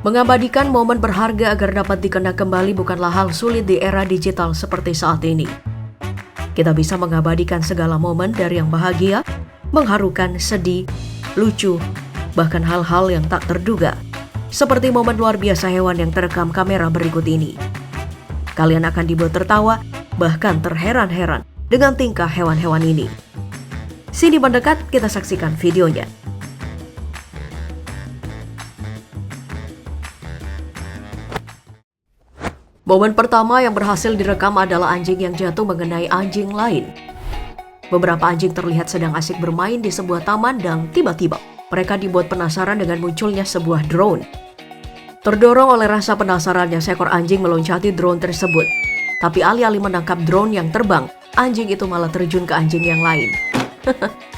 Mengabadikan momen berharga agar dapat dikenang kembali bukanlah hal sulit di era digital seperti saat ini. Kita bisa mengabadikan segala momen dari yang bahagia, mengharukan, sedih, lucu, bahkan hal-hal yang tak terduga. Seperti momen luar biasa hewan yang terekam kamera berikut ini. Kalian akan dibuat tertawa, bahkan terheran-heran dengan tingkah hewan-hewan ini. Sini mendekat, kita saksikan videonya. Momen pertama yang berhasil direkam adalah anjing yang jatuh mengenai anjing lain. Beberapa anjing terlihat sedang asik bermain di sebuah taman dan tiba-tiba mereka dibuat penasaran dengan munculnya sebuah drone. Terdorong oleh rasa penasarannya, seekor anjing meloncati drone tersebut. Tapi alih-alih menangkap drone yang terbang, anjing itu malah terjun ke anjing yang lain.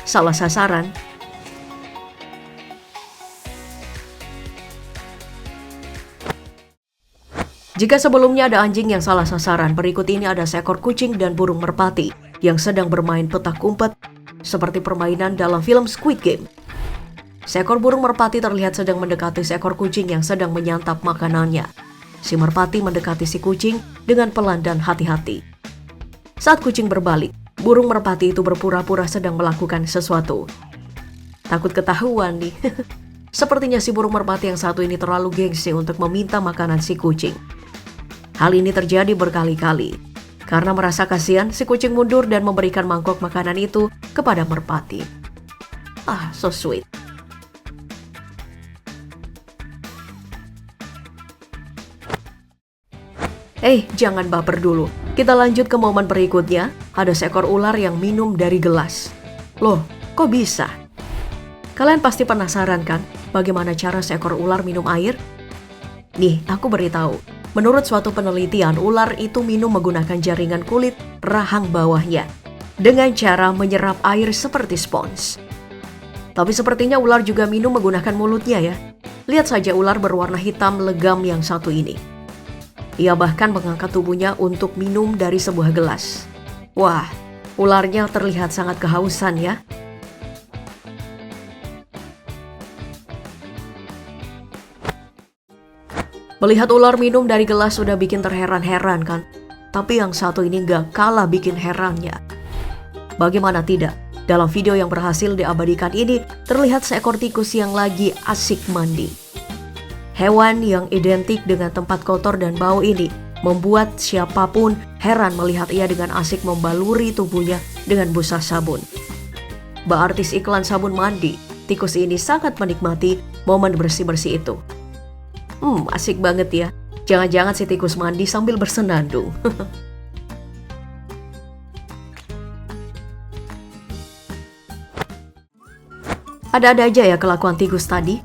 Salah sasaran. Jika sebelumnya ada anjing yang salah sasaran, berikut ini ada seekor kucing dan burung merpati yang sedang bermain petak umpet seperti permainan dalam film Squid Game. Seekor burung merpati terlihat sedang mendekati seekor kucing yang sedang menyantap makanannya. Si merpati mendekati si kucing dengan pelan dan hati-hati. Saat kucing berbalik, burung merpati itu berpura-pura sedang melakukan sesuatu. Takut ketahuan nih. Sepertinya si burung merpati yang satu ini terlalu gengsi untuk meminta makanan si kucing. Hal ini terjadi berkali-kali. Karena merasa kasihan, si kucing mundur dan memberikan mangkok makanan itu kepada merpati. Ah, so sweet. Jangan baper dulu. Kita lanjut ke momen berikutnya. Ada seekor ular yang minum dari gelas. Loh, kok bisa? Kalian pasti penasaran kan, bagaimana cara seekor ular minum air? Nih, aku beritahu. Menurut suatu penelitian, ular itu minum menggunakan jaringan kulit rahang bawahnya dengan cara menyerap air seperti spons. Tapi sepertinya ular juga minum menggunakan mulutnya ya. Lihat saja ular berwarna hitam legam yang satu ini. Ia bahkan mengangkat tubuhnya untuk minum dari sebuah gelas. Wah, ularnya terlihat sangat kehausan ya. Melihat ular minum dari gelas sudah bikin terheran-heran kan? Tapi yang satu ini gak kalah bikin herannya. Bagaimana tidak? Dalam video yang berhasil diabadikan ini, terlihat seekor tikus yang lagi asik mandi. Hewan yang identik dengan tempat kotor dan bau ini membuat siapapun heran melihat ia dengan asik membaluri tubuhnya dengan busa sabun. Mbak artis iklan sabun mandi, tikus ini sangat menikmati momen bersih-bersih itu. Asik banget ya. Jangan-jangan si tikus mandi sambil bersenandung. Ada-ada aja ya kelakuan tikus tadi.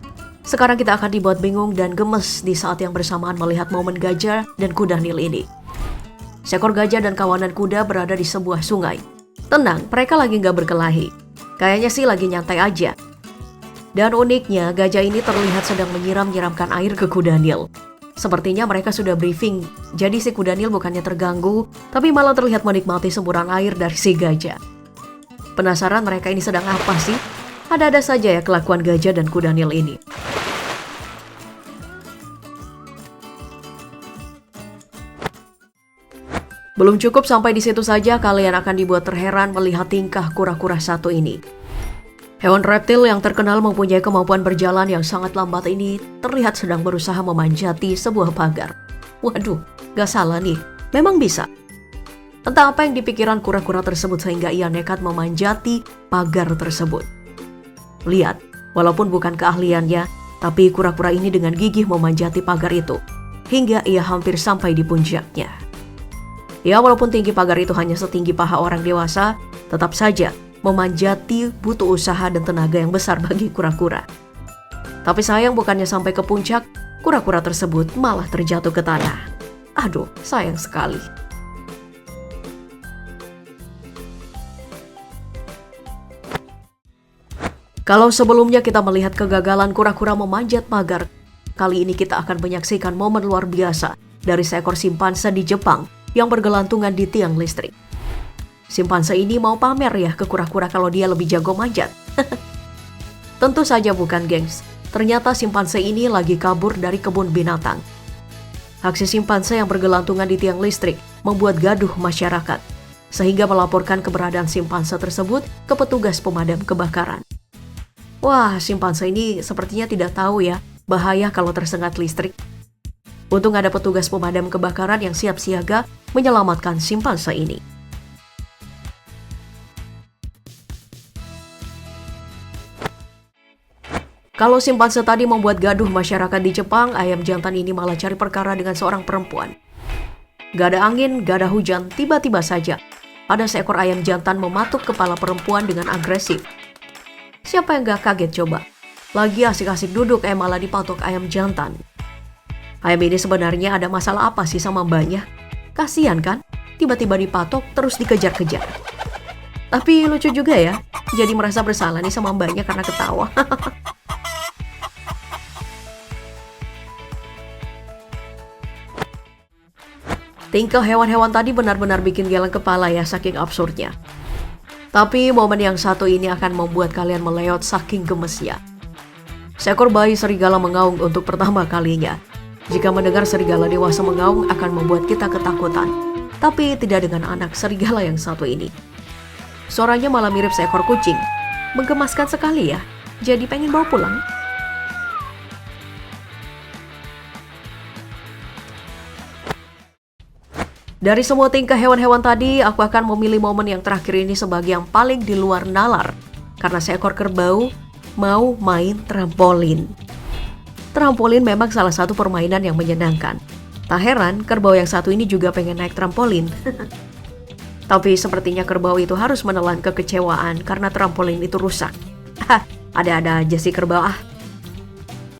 Sekarang kita akan dibuat bingung dan gemes di saat yang bersamaan melihat momen gajah dan kuda Nil ini. Seekor gajah dan kawanan kuda berada di sebuah sungai. Tenang, mereka lagi gak berkelahi. Kayaknya sih lagi nyantai aja. Dan uniknya, gajah ini terlihat sedang menyiram-nyiramkan air ke kuda Nil. Sepertinya mereka sudah briefing, jadi si kuda Nil bukannya terganggu, tapi malah terlihat menikmati semburan air dari si gajah. Penasaran mereka ini sedang apa sih? Ada-ada saja ya kelakuan gajah dan kuda Nil ini. Belum cukup sampai di situ saja, kalian akan dibuat terheran melihat tingkah kura-kura satu ini. Hewan reptil yang terkenal mempunyai kemampuan berjalan yang sangat lambat ini terlihat sedang berusaha memanjati sebuah pagar. Waduh, gak salah nih, memang bisa. Entah apa yang dipikiran kura-kura tersebut sehingga ia nekat memanjati pagar tersebut. Lihat, walaupun bukan keahliannya, tapi kura-kura ini dengan gigih memanjati pagar itu, hingga ia hampir sampai di puncaknya. Ya, walaupun tinggi pagar itu hanya setinggi paha orang dewasa, tetap saja memanjati butuh usaha dan tenaga yang besar bagi kura-kura. Tapi sayang bukannya sampai ke puncak, kura-kura tersebut malah terjatuh ke tanah. Aduh, sayang sekali. Kalau sebelumnya kita melihat kegagalan kura-kura memanjat pagar, kali ini kita akan menyaksikan momen luar biasa dari seekor simpanse di Jepang yang bergelantungan di tiang listrik. Simpanse ini mau pamer ya ke kura-kura kalau dia lebih jago manjat. Tentu saja bukan, gengs. Ternyata simpanse ini lagi kabur dari kebun binatang. Aksi simpanse yang bergelantungan di tiang listrik membuat gaduh masyarakat, sehingga melaporkan keberadaan simpanse tersebut ke petugas pemadam kebakaran. Wah, simpanse ini sepertinya tidak tahu ya bahaya kalau tersengat listrik. Untung ada petugas pemadam kebakaran yang siap siaga menyelamatkan simpanse ini. Kalau simpanse tadi membuat gaduh masyarakat di Jepang, ayam jantan ini malah cari perkara dengan seorang perempuan. Gak ada angin, gak ada hujan, tiba-tiba saja ada seekor ayam jantan mematuk kepala perempuan dengan agresif. Siapa yang gak kaget coba? Lagi asik-asik duduk, malah dipatok ayam jantan. Ayam ini sebenarnya ada masalah apa sih sama mbaknya? Kasian kan? Tiba-tiba dipatok terus dikejar-kejar. Tapi lucu juga ya, jadi merasa bersalah nih sama mbaknya karena ketawa. Tingkah hewan-hewan tadi benar-benar bikin geleng kepala ya, saking absurdnya. Tapi momen yang satu ini akan membuat kalian meleot saking gemesnya. Seekor bayi serigala mengaung untuk pertama kalinya. Jika mendengar serigala dewasa mengaung akan membuat kita ketakutan. Tapi tidak dengan anak serigala yang satu ini. Suaranya malah mirip seekor kucing. Menggemaskan sekali ya, jadi pengen bawa pulang. Dari semua tingkah hewan-hewan tadi, aku akan memilih momen yang terakhir ini sebagai yang paling di luar nalar. Karena seekor kerbau mau main trampolin. Trampolin memang salah satu permainan yang menyenangkan. Tak heran, kerbau yang satu ini juga pengen naik trampolin. Tapi sepertinya kerbau itu harus menelan kekecewaan karena trampolin itu rusak. Ada-ada aja sih kerbau